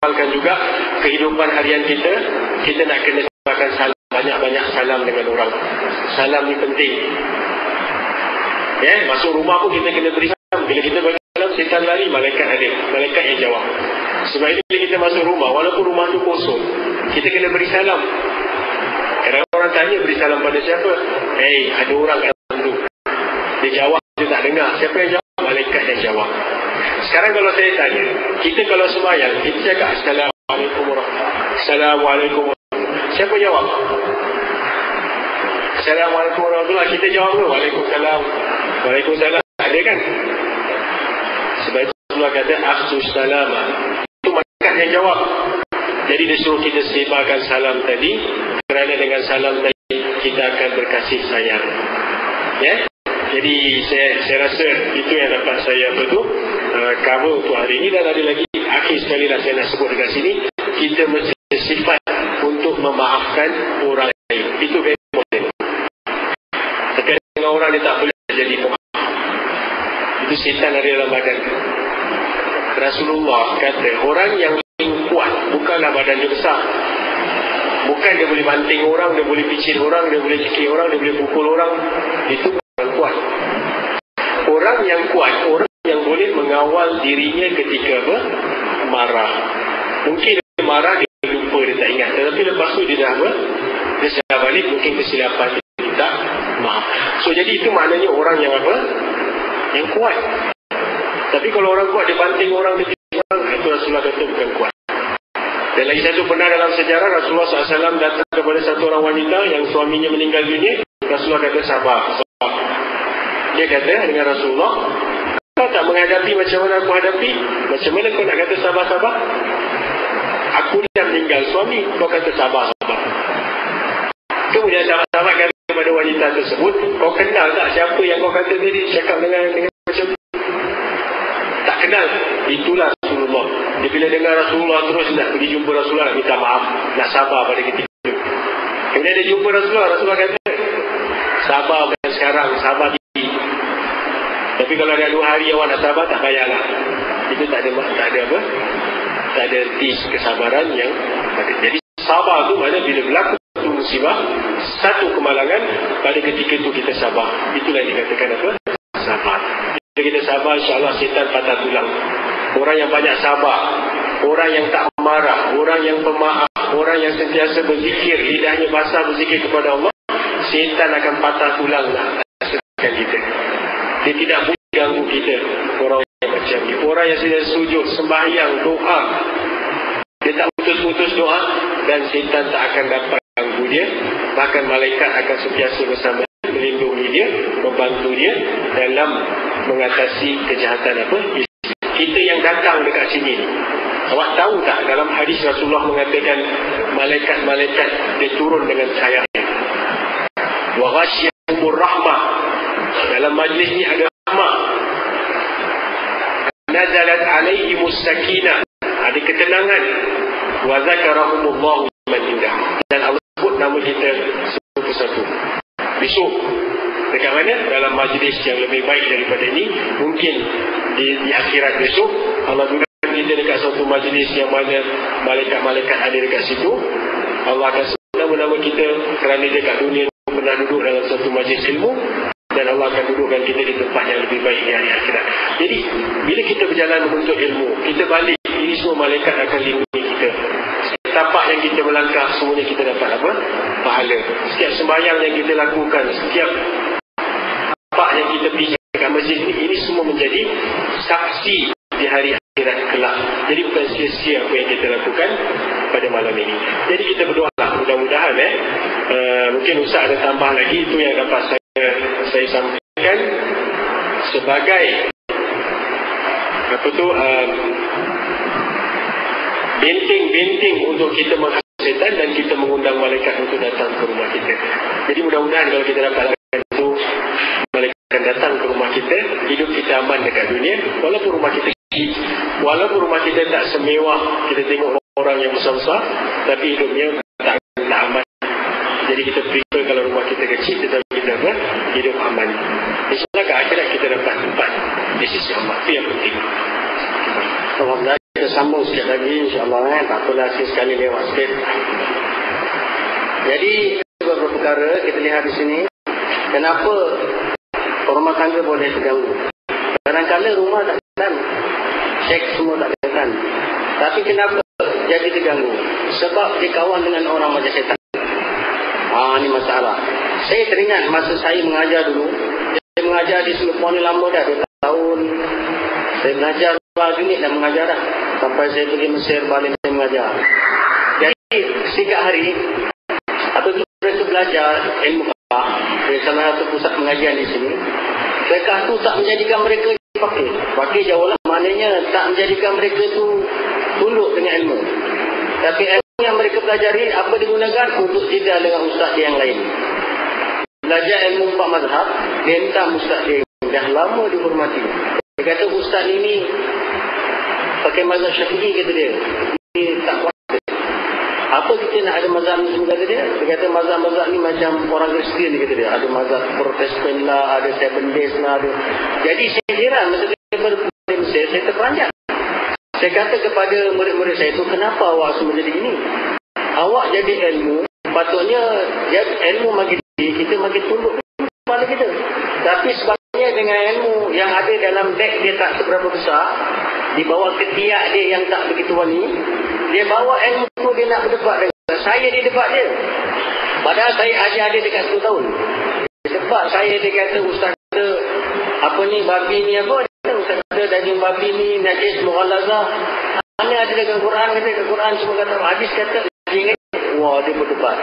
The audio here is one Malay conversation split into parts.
amalkan juga kehidupan harian kita, kita nak kena sebarkan salam, banyak-banyak salam dengan orang. Salam ni penting. Masuk rumah pun kita kena beri salam. Bila kita bagi salam, setan lari, malaikat ada. Malaikat yang jawab. Sebab itu bila kita masuk rumah, walaupun rumah tu kosong, kita kena beri salam. Kadang orang tanya beri salam pada siapa? Ada orang kat dalam tu. Dia jawab, dia tak dengar. Siapa yang jawab? Malaikat yang jawab. Sekarang kalau saya tanya, kita kalau sembahyang, kita cakap Assalamualaikum warahmatullahi. Assalamualaikum warahmatullahi. Siapa jawab? Assalamualaikum warahmatullahi. Kita jawab tu. Waalaikumsalam. Waalaikumsalam. Ada kan? Sebab itu Allah kata Afsus salama. Itu malaikat yang jawab. Jadi dia suruh kita sebarkan salam tadi, kerana dengan salam tadi kita akan berkasih sayang. Jadi saya rasa itu yang dapat saya cover untuk hari ini. Dan ada lagi, akhir sekali lah saya nak sebut dekat sini, kita mesti sifat untuk memaafkan orang lain. Itu very important. Terkadang dengan orang dia tak boleh jadi pemaaf. Itu setan ada dalam badan. Rasulullah kata orang yang paling kuat bukanlah badan dia besar. Bukan dia boleh banting orang, dia boleh picit orang, dia boleh cekik orang, dia boleh pukul orang. Itu orang kuat. Orang yang kuat, orang yang boleh mengawal dirinya ketika marah. Mungkin dia marah, dia lupa, dia tak ingat. Tetapi lepas tu dia dah balik, mungkin kesilapan dia tak maaf. So jadi itu maknanya orang yang yang kuat. Tapi kalau orang kuat dia banting orang, dia picit orang, itu Rasulullah kata bukan kuat. Dan lagi satu, pernah dalam sejarah Rasulullah SAW datang kepada satu orang wanita yang suaminya meninggal dunia. Rasulullah kata sabar. Dia kata dengan Rasulullah, kau tak menghadapi macam mana aku hadapi? Macam mana kau nak kata sabar-sabar? Aku dah meninggal suami, kau kata sabar-sabar. Kemudian sahabat-sahabat kata kepada wanita tersebut, kau kenal tak siapa yang kau kata tadi cakap dengan macam tu? Tak kenal. Itulah Rasulullah. Dia bila dengar Rasulullah terus nak pergi jumpa Rasulullah, nak minta maaf, nak sabar pada ketika itu. Kemudian dia jumpa Rasulullah, Rasulullah kata sabar bukan sekarang, sabar diri. Tapi kalau ada 2 hari awak nak sabar, tak payahlah. Itu tak ada erti kesabaran yang ada. Jadi sabar tu maknanya bila berlaku satu musibah, satu kemalangan, pada ketika itu kita sabar. Itulah yang dikatakan sabar. Bila kita sabar, insyaAllah setan patah tulang. Orang yang banyak sabar, orang yang tak marah, orang yang pemaaf, orang yang sentiasa berzikir, lidahnya basah berzikir kepada Allah, setan akan patah tulang nak asaskan kita. Dia tidak boleh ganggu kita. Orang yang macam ni, orang yang sentiasa sujud, sembahyang, doa, dia tak putus-putus doa, dan setan tak akan dapat ganggu dia. Bahkan malaikat akan sentiasa bersama dia, melindungi dia, membantu dia dalam mengatasi kejahatan kita yang datang dekat sini. Awak tahu tak, dalam hadis Rasulullah mengatakan malaikat-malaikat dia turun dengan sayapnya. Wa ghasyiyahumur rahmah. Dalam majlis ni ada rahmah. Nazalat alaihimus sakinah. Ada ketenangan. Wa zakarahumullahu man indah. Dan Allah sebut nama kita satu-satu. Besok dekat mana? Dalam majlis yang lebih baik daripada ini. Mungkin di akhirat besok Allah dudukkan kita dekat satu majlis yang mana malaikat-malaikat ada dekat situ. Allah akan sebut nama-nama kita kerana dia kat dunia pernah duduk dalam satu majlis ilmu, dan Allah akan dudukkan kita di tempat yang lebih baik di hari akhirat. Jadi bila kita berjalan menuntut ilmu, kita balik, ini semua malaikat akan lindungi kita. Setiap tapak yang kita melangkah, semuanya kita dapat pahala. Setiap sembahyang yang kita lakukan, setiap tapak yang kita pergi dekat masjid ini semua menjadi saksi di hari akhirat kelak. Jadi bukan sia-sia apa yang kita lakukan pada malam ini. Jadi kita berdoalah, mudah-mudahan mungkin Ustaz ada tambah lagi. Itu yang dapat saya sampaikan sebagai benteng-benteng untuk kita menghadapi setan, dan kita mengundang malaikat untuk datang ke rumah kita. Jadi mudah-mudahan kalau kita dapat lakukan itu, malaikat akan datang ke rumah kita, hidup kita aman dekat dunia. Walaupun rumah kita kecil, walaupun rumah kita tak semewah, kita tengok orang yang besar-besar, tapi hidupnya tak aman. Jadi kita prefer kalau rumah kita kecil, tetapi kita hidup aman. InsyaAllah ke akhirat kita dapat tempat di sisi Allah. Itu yang penting. Alhamdulillah, kita sambung sekejap lagi. InsyaAllah tak apalah sekali lewat sikit. Jadi beberapa perkara kita lihat di sini. Kenapa rumah tangga boleh terganggu? Kadang-kadang rumah tak kelihatan, seks semua tak kelihatan. Tapi kenapa jadi terganggu? Sebab dia kawan dengan orang macam syaitan. Ini masalah. Saya teringat masa saya mengajar dulu. Saya mengajar di Singapura ni lama dah, 2 tahun. Saya mengajar luar unit dan mengajar dah. Sampai saya pergi Mesir, balik saya mengajar. Jadi, setiap hari, apabila mereka belajar ilmu fiqh, dari salah satu pusat pengajian di sini, fiqh tu tak menjadikan mereka fakir. Fakir jauh lah, maknanya tak menjadikan mereka tu tunduk dengan ilmu. Tapi ilmu yang mereka pelajari, apa digunakan untuk tidak dengan ustaz dia yang lain. Belajar ilmu 4 mazhab, dia minta ustaz dia dah lama dihormati. Dia kata ustaz ini pakai mazhab Syafi'i, kata dia. Ini tak kuasa. Apa kita nak ada mazhab ni semua, kata dia? Dia kata mazhab-mazhab ni macam orang Kristian, kata dia. Ada mazhab Protestan lah, ada Seven Days lah, ada. Jadi saya heran masa saya berpulang di Mesir, saya terperanjat. Saya kata kepada murid-murid saya tu, kenapa awak semua jadi gini? Awak jadi ilmu, patutnya ilmu makin tinggi, kita makin tunduk kepada kita. Tapi sebabnya dengan ilmu yang ada dalam beg dia tak seberapa besar, dibawa ketiak dia yang tak begitu wani, dia bawa ilmu tu, dia nak berdebat dengan saya, dia debat dia. Padahal saya ajar dia dekat 10 tahun. Sebab saya, dia kata ustaz kata apa ni babi ni apa, ustaz kata daging babi ni najis mughallazah. Mana ada dalam Quran, kata dalam Quran cuma kata hadis kata daging. Wah, dia berdebat.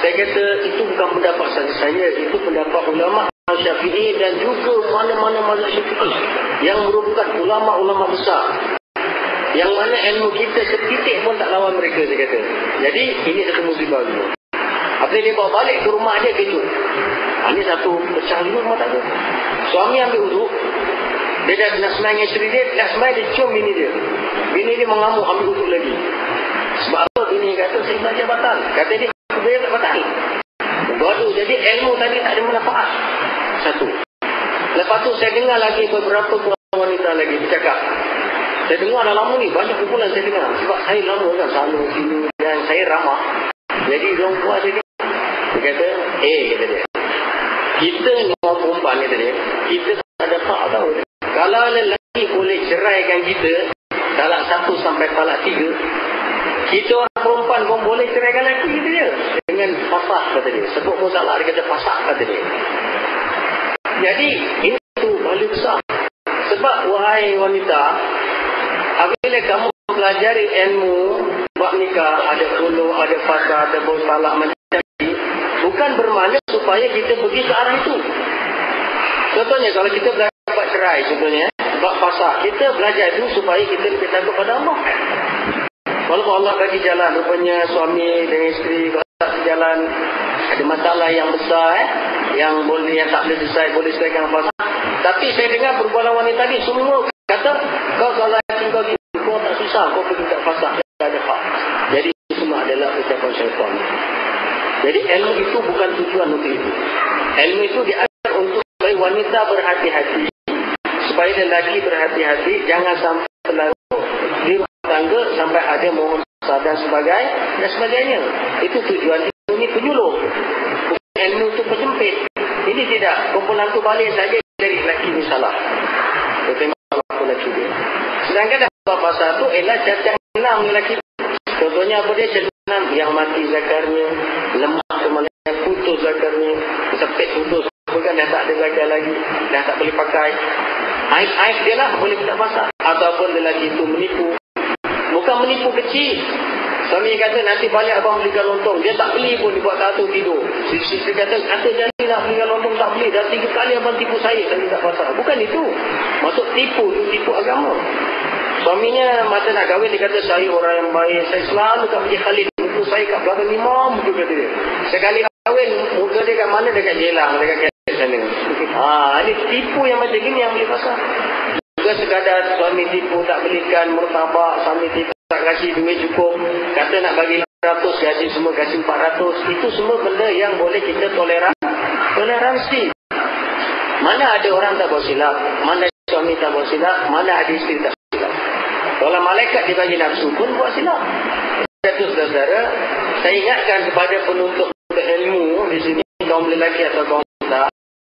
Saya kata itu bukan pendapat saya, itu pendapat ulama Syafi'i dan juga mana-mana mazhab Syafi'i yang merupakan ulama-ulama besar. Yang mana ilmu kita setitik pun tak lawan mereka, saya kata. Jadi ini satu musibah dulu. Apabila dia bawa balik ke rumah dia, kecut. Ini satu pecah dulu rumah tangga. Suami ambil uduk, dia dah nak semai dengan isteri dia, nak semai dia cium bini dia. Bini dia mengamuk, ambil uduk lagi. Sebab apa? Bini kata saya belajar batal. Kata dia belajar tak batal. Gaduh. Jadi ilmu tadi tak ada manfaat. Satu. Lepas tu saya dengar lagi beberapa wanita lagi bercakap. Saya dengar dah lama ni, banyak kumpulan saya dengar. Sebab saya lama kan selalu sini dan saya ramah. Jadi orang tua saya dia kata, kata dia, kita ni orang perempuan, kata dia, kita tak ada hak tau. Kalau lelaki boleh ceraikan kita talak 1 sampai talak 3, kita orang perempuan pun boleh ceraikan lelaki kita dia. Dengan fasah, kata dia. Sebut muzalah, dia kata fasah, kata dia. Jadi, ini tu paling besar. Sebab, wahai wanita, apabila kamu pelajari ilmu bab nikah, ada khulu, ada fasah, ada bau talak macam ni, bukan bermakna supaya kita pergi ke arah itu. Contohnya, kalau kita belajar bab cerai, contohnya, bab fasah, kita belajar itu supaya kita lebih takut pada Allah. Walaupun Allah bagi jalan, rupanya suami dan isteri kalau tak sejalan, ada masalah yang besar, yang tak boleh selesaikan fasah. Tapi saya dengar perbualan wanita tadi, semua kata, kau kalau laki kau gini, kau tak susah, kau pergi tak fasah, tak ada hak. Jadi semua adalah ucapan syaitan. Jadi ilmu itu bukan tujuan untuk itu. Ilmu itu diajar untuk supaya wanita berhati-hati, supaya lelaki berhati-hati, jangan sampai terlalu di rumah tangga sampai ada mohon dan sebagainya. Itu tujuan. Ini penyuluh. Bukan ilmu itu penjempit. Ini tidak. Kumpulan itu balik saja dari lelaki ini salah. Terima aku lelaki dia. Sedangkan dalam bahasa itu ialah cacat enam lelaki. Contohnya apa dia? Cacat enam yang mati zakarnya, lemah kemaluan, putus zakarnya, sepit putus, bukan dah tak ada zakar lagi, dah tak boleh pakai. Aib dia lah boleh tidak masak. Ataupun lelaki itu menipu. Bukan menipu kecil. Suami kata nanti balik abang belikan lontong. Dia tak beli pun, dia buat kartu tidur. Isteri kata jadi nak belikan lontong, tak beli. Dah 3 kali abang tipu saya, tapi tak pasal. Bukan itu. Maksud tipu, itu tipu agama. Suaminya masa nak kahwin, dia kata saya orang yang baik. Saya selalu kat Masjid Khalid. Muka saya kat belakang imam, muka kata dia. Sekali kahwin, muka dia kat mana? Dekat Jelang, dekat Kedah sana. Ini tipu yang macam gini yang boleh pasal. Juga sekadar suami tipu tak belikan murtabak, suami tipu tak kasih duit cukup, kata nak bagi 500, gaji semua kasih 400. Itu semua benda yang boleh kita toleransi. Mana ada orang tak buat silap, mana suami tak buat silap, mana ada isteri tak buat silap. Kalau malaikat dibagi nafsu pun buat silap. Itu saudara, saya ingatkan kepada penuntut ilmu di sini, kaum lelaki atau kaum wanita,